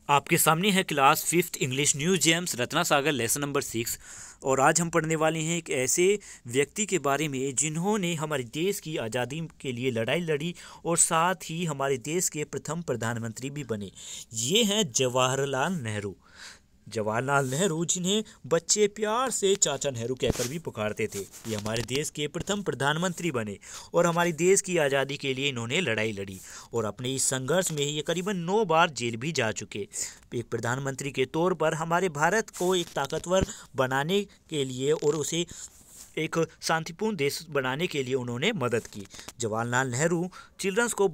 आपके सामने है class fifth English new gems Ratna Sagar lesson number 6। और आज हम पढ़ने वाले हैं एक ऐसे व्यक्ति के बारे में जिन्होंने हमारे देश की आज़ादी के लिए लड़ाई लड़ी और साथ ही हमारे देश के प्रथम प्रधानमंत्री भी बने। ये हैं जवाहरलाल नेहरू। जवाहरलाल नेहरू, जिन्हें बच्चे प्यार से चाचा नेहरू कहकर भी पुकारते थे, ये हमारे देश के प्रथम प्रधानमंत्री बने और हमारे देश की आज़ादी के लिए इन्होंने लड़ाई लड़ी। और अपने इस संघर्ष में ये करीबन 9 बार जेल भी जा चुके। एक प्रधानमंत्री के तौर पर हमारे भारत को एक ताकतवर बनाने के लिए और उसे एक शांतिपूर्ण देश बनाने के लिए उन्होंने मदद की। जवाहरलाल नेहरू चिल्ड्रंस को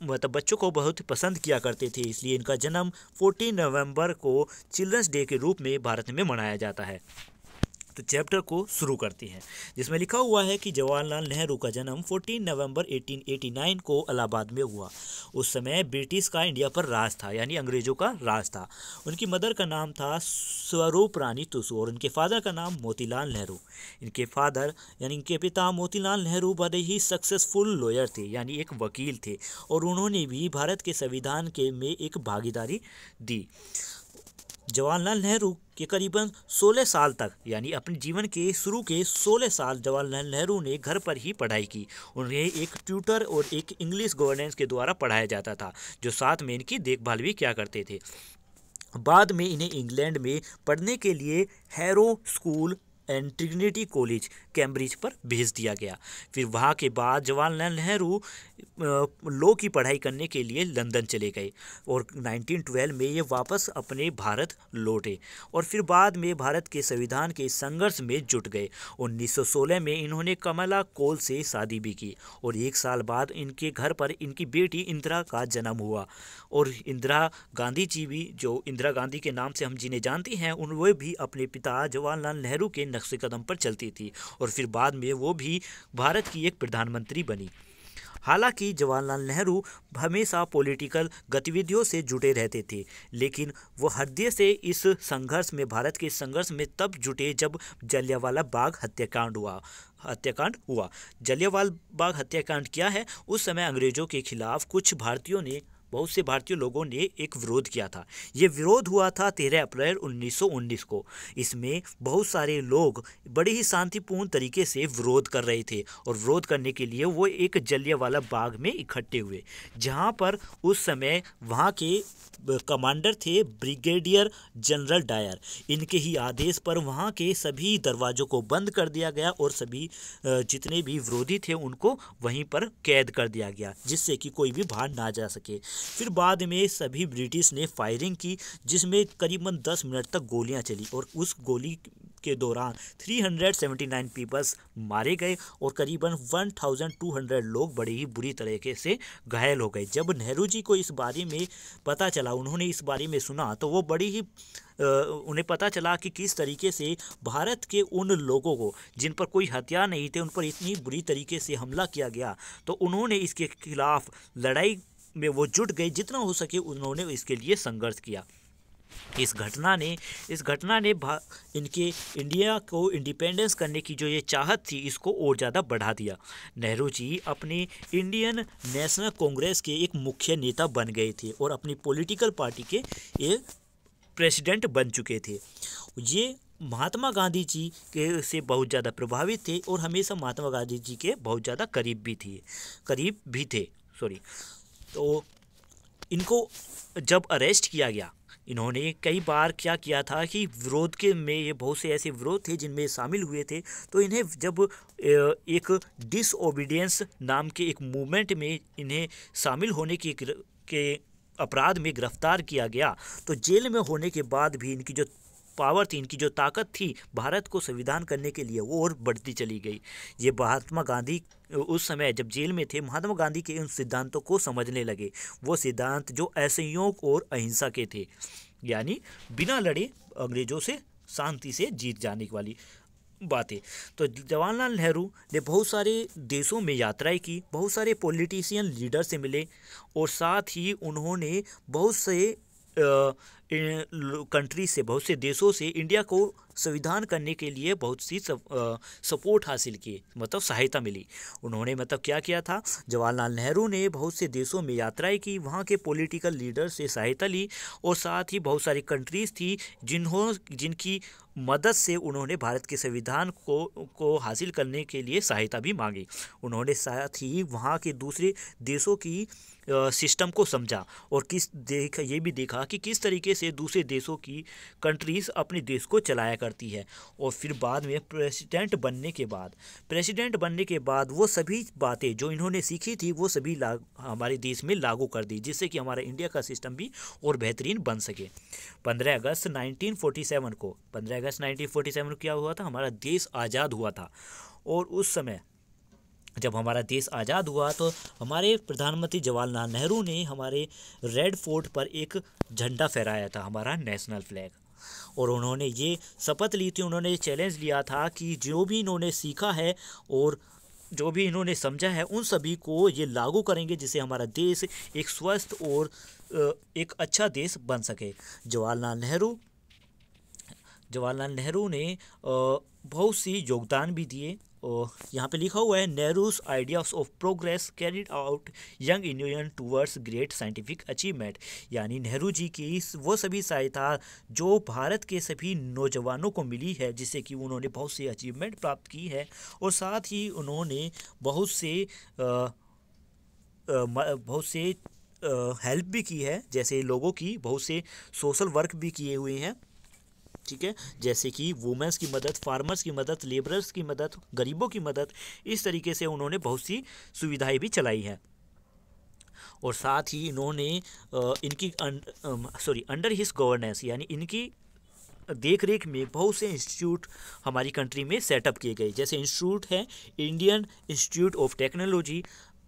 बच्चों को बहुत पसंद किया करते थे, इसलिए इनका जन्म 14 नवंबर को चिल्ड्रंस डे के रूप में भारत में मनाया जाता है। तो चैप्टर को शुरू करते हैं, जिसमें लिखा हुआ है कि जवाहरलाल नेहरू का जन्म 14 नवंबर 1889 को इलाहाबाद में हुआ। उस समय ब्रिटिश का इंडिया पर राज था, यानी अंग्रेजों का राज था। उनकी मदर का नाम था स्वरूप रानी तुसु और उनके फादर का नाम मोतीलाल नेहरू। इनके फादर यानी इनके पिता मोतीलाल नेहरू बड़े ही सक्सेसफुल लॉयर थे, यानी एक वकील थे, और उन्होंने भी भारत के संविधान के में एक भागीदारी दी। जवाहरलाल नेहरू के करीबन 16 साल तक, यानी अपने जीवन के शुरू के 16 साल जवाहरलाल नेहरू ने घर पर ही पढ़ाई की। उन्हें एक ट्यूटर और एक इंग्लिश गवर्नेंस के द्वारा पढ़ाया जाता था, जो साथ में इनकी देखभाल भी किया करते थे। बाद में इन्हें इंग्लैंड में पढ़ने के लिए harrow school and Trinity college Cambridge पर भेज दिया गया। फिर वहाँ के बाद जवाहरलाल नेहरू लॉ की पढ़ाई करने के लिए लंदन चले गए और 1912 में ये वापस अपने भारत लौटे और फिर बाद में भारत के संविधान के संघर्ष में जुट गए। 1916 में इन्होंने कमला कौल से शादी भी की और 1 साल बाद इनके घर पर इनकी बेटी इंदिरा का जन्म हुआ। और इंदिरा गांधी जी भी, जो इंदिरा गांधी के नाम से हम जिन्हें जानते हैं, वे भी अपने पिता जवाहरलाल नेहरू के नक्शे कदम पर चलती थी और फिर बाद में वो भी भारत की एक प्रधानमंत्री बनी। हालांकि जवाहरलाल नेहरू हमेशा पॉलिटिकल गतिविधियों से जुटे रहते थे, लेकिन वो हृदय से इस संघर्ष में, भारत के संघर्ष में तब जुटे जब जलियांवाला बाग हत्याकांड हुआ। जलियांवाला बाग हत्याकांड क्या है? उस समय अंग्रेजों के खिलाफ बहुत से भारतीय लोगों ने एक विरोध किया था। ये विरोध हुआ था 13 अप्रैल 1919 को। इसमें बहुत सारे लोग बड़े ही शांतिपूर्ण तरीके से विरोध कर रहे थे और विरोध करने के लिए वो एक जलियांवाला बाग में इकट्ठे हुए, जहाँ पर उस समय वहाँ के कमांडर थे ब्रिगेडियर जनरल डायर। इनके ही आदेश पर वहाँ के सभी दरवाज़ों को बंद कर दिया गया और सभी जितने भी विरोधी थे उनको वहीं पर कैद कर दिया गया, जिससे कि कोई भी बाहर ना जा सके। फिर बाद में सभी ब्रिटिश ने फायरिंग की, जिसमें करीबन 10 मिनट तक गोलियां चली और उस गोली के दौरान 379 पीपल्स मारे गए और करीबन 1200 लोग बड़े ही बुरी तरीके से घायल हो गए। जब नेहरू जी को इस बारे में पता चला, उन्होंने इस बारे में सुना, तो वो बड़ी ही उन्हें पता चला कि किस तरीके से भारत के उन लोगों को जिन पर कोई हथियार नहीं थे, उन पर इतनी बुरी तरीके से हमला किया गया। तो उन्होंने इसके खिलाफ लड़ाई में वो जुट गए, जितना हो सके उन्होंने इसके लिए संघर्ष किया। इस घटना ने इनके इंडिया को इंडिपेंडेंस करने की जो ये चाहत थी, इसको और ज़्यादा बढ़ा दिया। नेहरू जी अपने इंडियन नेशनल कांग्रेस के एक मुख्य नेता बन गए थे और अपनी पॉलिटिकल पार्टी के एक प्रेसिडेंट बन चुके थे। ये महात्मा गांधी जी के से बहुत ज़्यादा प्रभावित थे और हमेशा महात्मा गांधी जी के बहुत ज़्यादा करीब भी थे। तो इनको जब अरेस्ट किया गया, इन्होंने कई बार क्या किया था कि विरोध के में ये बहुत से ऐसे विरोध थे जिनमें शामिल हुए थे। तो इन्हें जब एक डिसओबीडियंस नाम के एक मूवमेंट में इन्हें शामिल होने के अपराध में गिरफ्तार किया गया, तो जेल में होने के बाद भी इनकी जो पावर थी, इनकी जो ताकत थी भारत को संविधान करने के लिए, वो और बढ़ती चली गई। ये महात्मा गांधी उस समय जब जेल में थे, महात्मा गांधी के उन सिद्धांतों को समझने लगे। वो सिद्धांत जो असहयोग और अहिंसा के थे, यानी बिना लड़े अंग्रेजों से शांति से जीत जाने वाली बातें। तो जवाहरलाल नेहरू ने बहुत सारे देशों में यात्राएं की, बहुत सारे पॉलिटिशियन लीडर से मिले और साथ ही उन्होंने बहुत से कंट्री से, बहुत से देशों से इंडिया को संविधान करने के लिए बहुत सी सपोर्ट हासिल की, मतलब सहायता मिली। उन्होंने मतलब क्या किया था, जवाहरलाल नेहरू ने बहुत से देशों में यात्राएं की, वहाँ के पॉलिटिकल लीडर से सहायता ली और साथ ही बहुत सारी कंट्रीज़ थी जिनकी मदद से उन्होंने भारत के संविधान को हासिल करने के लिए सहायता भी मांगी। उन्होंने साथ ही वहाँ के दूसरे देशों की सिस्टम को समझा और ये भी देखा कि किस तरीके से दूसरे देशों की कंट्रीज़ अपने देश को चलाया करती है। और फिर बाद में प्रेसिडेंट बनने के बाद वो सभी बातें जो इन्होंने सीखी थी वो सभी हमारे देश में लागू कर दी, जिससे कि हमारा इंडिया का सिस्टम भी और बेहतरीन बन सके। 15 अगस्त 1947 को क्या हुआ था, हमारा देश आज़ाद हुआ था। और उस समय जब हमारा देश आज़ाद हुआ तो हमारे प्रधानमंत्री जवाहरलाल नेहरू ने हमारे रेड फोर्ट पर एक झंडा फहराया था, हमारा नेशनल फ्लैग। और उन्होंने ये शपथ ली थी, उन्होंने चैलेंज लिया था कि जो भी इन्होंने सीखा है और जो भी इन्होंने समझा है उन सभी को ये लागू करेंगे, जिससे हमारा देश एक स्वस्थ और एक अच्छा देश बन सके। जवाहरलाल नेहरू ने बहुत सी योगदान भी दिए। और यहाँ पे लिखा हुआ है, Nehru's ideas of progress carried out young Indian towards great scientific achievement, यानी नेहरू जी की वो सभी सहायता जो भारत के सभी नौजवानों को मिली है, जिससे कि उन्होंने बहुत से अचीवमेंट प्राप्त की है। और साथ ही उन्होंने बहुत से हेल्प भी की है, जैसे लोगों की बहुत से सोशल वर्क भी किए हुए हैं, ठीक है, जैसे कि वुमेंस की मदद, फार्मर्स की मदद, लेबरर्स की मदद, गरीबों की मदद, इस तरीके से उन्होंने बहुत सी सुविधाएं भी चलाई हैं। और साथ ही इन्होंने अंडर हिज गवर्नेंस, यानी इनकी देख रेख में बहुत से इंस्टीट्यूट हमारी कंट्री में सेटअप किए गए, जैसे इंस्टीट्यूट है Indian institute of technology,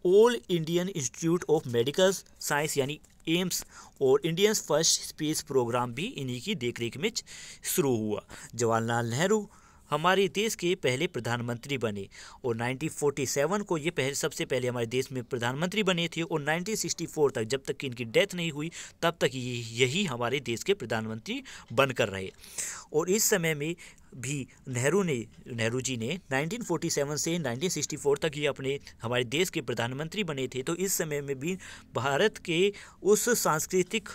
all Indian institute of medical science यानी एम्स, और इंडियन फर्स्ट स्पेस प्रोग्राम भी इन्हीं की देखरेख में शुरू हुआ। जवाहरलाल नेहरू हमारे देश के पहले प्रधानमंत्री बने और 1947 को ये सबसे पहले हमारे देश में प्रधानमंत्री बने थे। और 1964 तक, जब तक कि इनकी डेथ नहीं हुई, तब तक यही हमारे देश के प्रधानमंत्री बनकर रहे। और इस समय में भी नेहरू जी ने 1947 से 1964 तक ही हमारे देश के प्रधानमंत्री बने थे। तो इस समय में भी भारत के उस सांस्कृतिक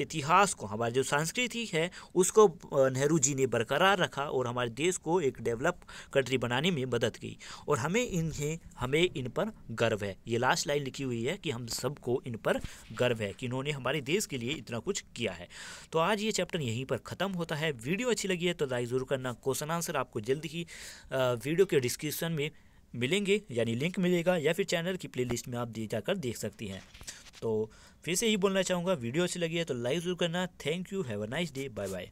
इतिहास को, हमारी जो संस्कृति है उसको नेहरू जी ने बरकरार रखा और हमारे देश को एक डेवलप कंट्री बनाने में मदद की। और हमें इन पर गर्व है। ये लास्ट लाइन लिखी हुई है कि हम सबको इन पर गर्व है कि इन्होंने हमारे देश के लिए इतना कुछ किया है। तो आज ये चैप्टर यहीं पर ख़त्म होता है। वीडियो अच्छी लगी है तो लाइक ज़रूर करना। क्वेश्चन आंसर आपको जल्द ही वीडियो के डिस्क्रिप्शन में मिलेंगे, यानी लिंक मिलेगा, या फिर चैनल की प्लेलिस्ट में आप जाकर देख सकती हैं। तो फिर से यही बोलना चाहूँगा, वीडियो अच्छी लगी है तो लाइक ज़रूर करना। Thank you, have a nice day, bye bye.